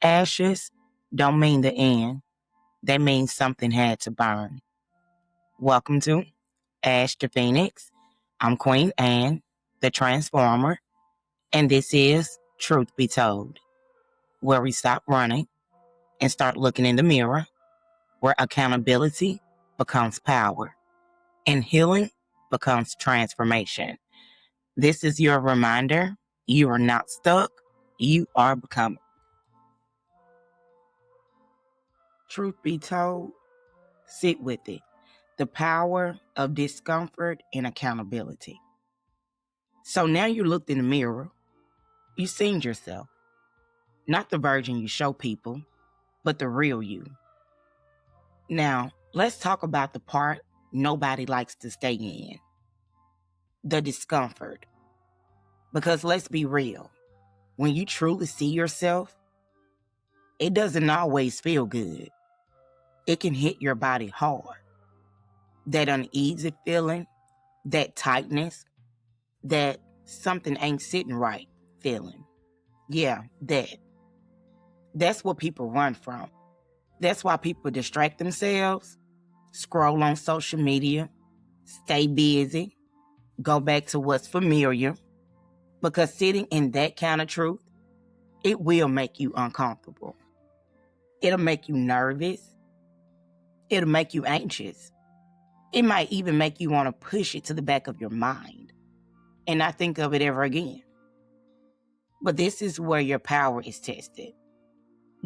Ashes don't mean the end. They mean something had to burn. Welcome to Ash the Phoenix. I'm Queen Anne, the Transformer, and this is Truth Be Told, where we stop running and start looking in the mirror, where accountability becomes power and healing becomes transformation. This is your reminder you are not stuck, you are becoming. Truth be told, sit with it. The power of discomfort and accountability. So now you looked in the mirror, you seen yourself, not the version you show people, but the real you. Now, let's talk about the part nobody likes to stay in, the discomfort. Because let's be real, when you truly see yourself, it doesn't always feel good. It can hit your body hard. That uneasy feeling, that tightness, that something ain't sitting right feeling. Yeah, that. That's what people run from. That's why people distract themselves, scroll on social media, stay busy, go back to what's familiar. Because sitting in that kind of truth, it will make you uncomfortable. It'll make you nervous. It'll make you anxious. It might even make you want to push it to the back of your mind and not think of it ever again. But this is where your power is tested.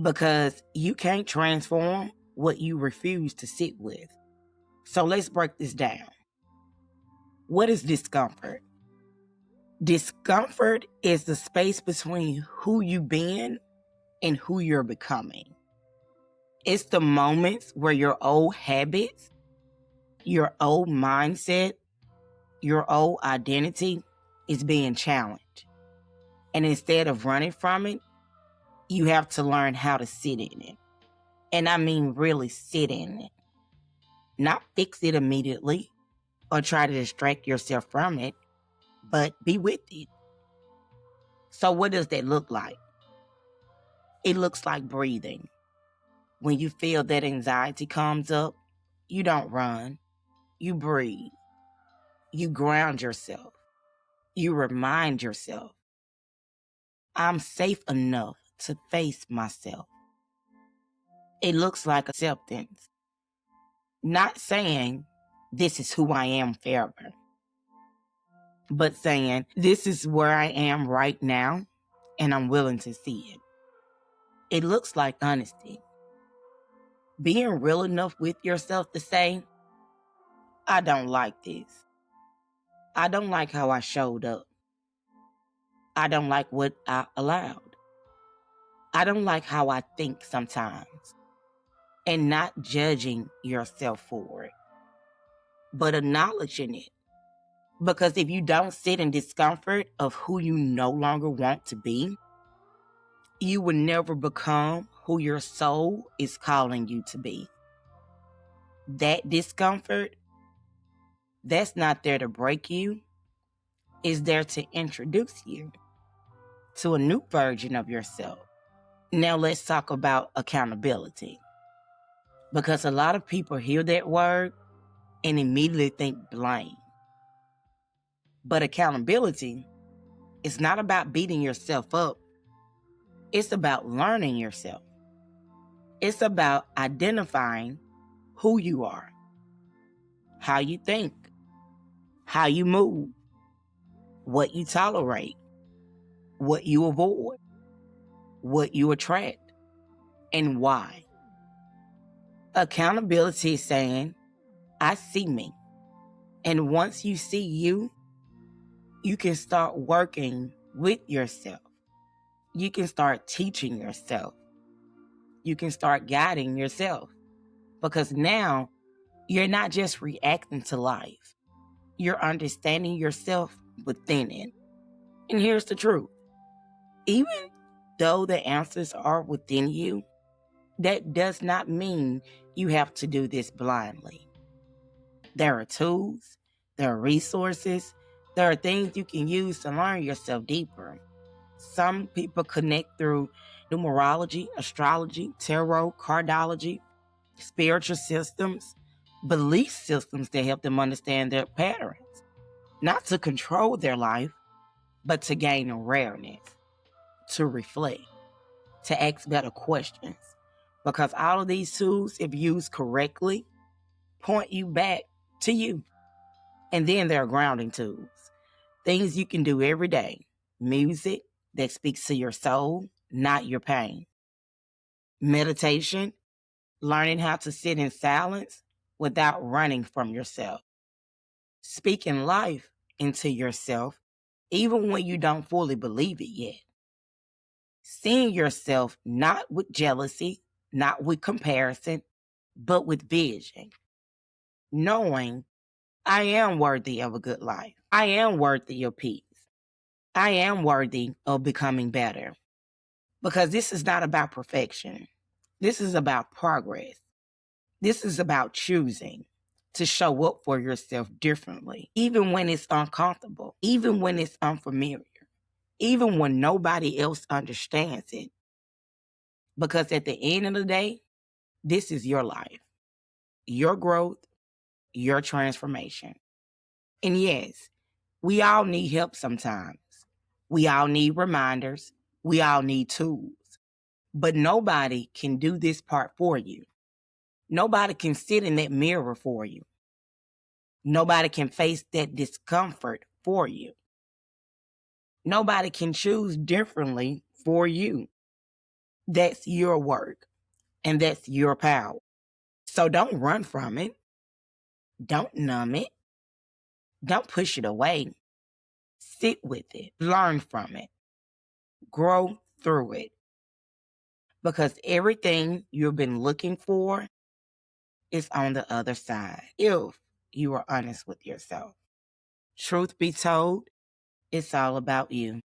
Because you can't transform what you refuse to sit with. So let's break this down. What is discomfort? Discomfort is the space between who you've been and who you're becoming. It's the moments where your old habits, your old mindset, your old identity is being challenged. And instead of running from it, you have to learn how to sit in it. And I mean really sit in it. Not fix it immediately or try to distract yourself from it, but be with it. So what does that look like? It looks like breathing. When you feel that anxiety comes up, you don't run, you breathe. You ground yourself. You remind yourself, I'm safe enough to face myself. It looks like acceptance. Not saying this is who I am forever, but saying this is where I am right now and I'm willing to see it. It looks like honesty. Being real enough with yourself to say, I don't like this. I don't like how I showed up. I don't like what I allowed. I don't like how I think sometimes. And not judging yourself for it, but acknowledging it. Because if you don't sit in discomfort of who you no longer want to be, you will never become who your soul is calling you to be. That discomfort, that's not there to break you. It's there to introduce you to a new version of yourself. Now let's talk about accountability. Because a lot of people hear that word and immediately think blame. But accountability is not about beating yourself up. It's about learning yourself. It's about identifying who you are, how you think, how you move, what you tolerate, what you avoid, what you attract, and why. Accountability is saying, I see me. And once you see you, you can start working with yourself. You can start teaching yourself. You can start guiding yourself. Because now you're not just reacting to life. You're understanding yourself within it. And here's the truth. Even though the answers are within you, that does not mean you have to do this blindly. There are tools, there are resources, there are things you can use to learn yourself deeper. Some people connect through numerology, astrology, tarot, cardology, spiritual systems, belief systems that help them understand their patterns, not to control their life, but to gain awareness, to reflect, to ask better questions. Because all of these tools, if used correctly, point you back to you. And then there are grounding tools, things you can do every day. Music that speaks to your soul, not your pain. Meditation, learning how to sit in silence without running from yourself. Speaking life into yourself, even when you don't fully believe it yet. Seeing yourself not with jealousy, not with comparison, but with vision. Knowing I am worthy of a good life. I am worthy of peace. I am worthy of becoming better. Because this is not about perfection. This is about progress. This is about choosing to show up for yourself differently, even when it's uncomfortable, even when it's unfamiliar, even when nobody else understands it. Because at the end of the day, this is your life, your growth, your transformation. And yes, we all need help sometimes. We all need reminders. We all need tools. But nobody can do this part for you. Nobody can sit in that mirror for you. Nobody can face that discomfort for you. Nobody can choose differently for you. That's your work, and that's your power. So don't run from it. Don't numb it. Don't push it away. Sit with it. Learn from it. Grow through it. Because everything you've been looking for is on the other side, if you are honest with yourself. Truth be told, it's all about you.